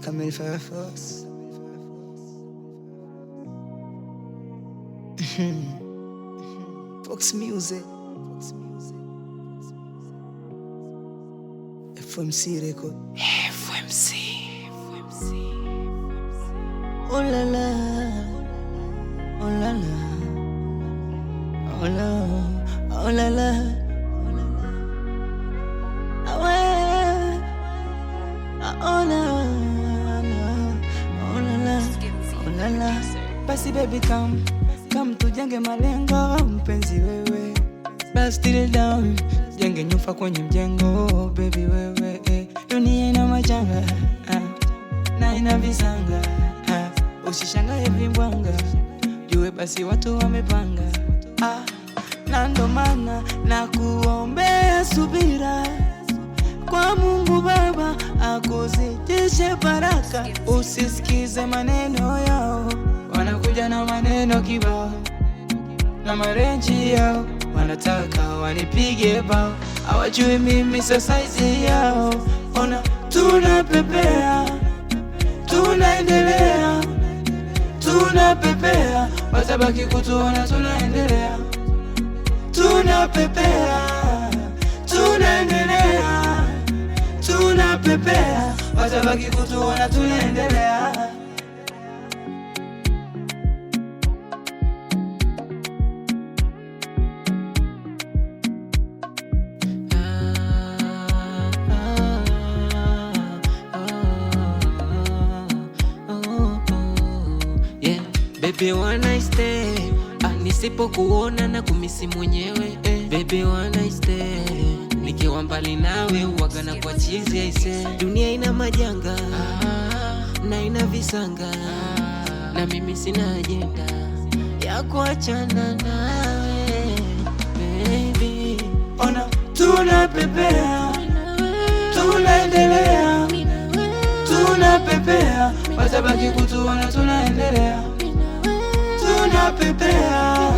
Camille Fire Force. Fox Music. FMC record. FMC. Oh la la. Oh la la. Oh la. Oh la la. Oh la. Oh la la. Oh la la. Basi baby come tujenge malengo mpenzi wewe. Basi still down jenge nyufa kwenye mjengo baby wewe. Dunia ina majanga na ina visanga usishangae vimbwanga jue basi watu wamepanga na ndo maana na kuombea subira kwa Mungu Baba akuzidishe baraka. Usisikize maneno yao, wanakuja na maneno kibao na marenji yao, wanataka wanipige bao, hawajui mimi saizi yao. Ona tunapepea, tunaendelea, tunapepea, watabaki kutuona tunaendelea. Tunapepea, tunaendelea, tunapepea, watabaki kutuona tunaendelea. Baby wanna stay, nisipo kuona na kumisi mwenyewe. Baby wanna stay, nikiwa mbali nawe uwaga na kwa chizi aise. Dunia ina majanga na ina visanga na mimi sina agenda ya kuachana nawe baby. Ona tunapepea, tunaendelea, tunapepea, watabaki kutuona tunaendelea. Tunapepea.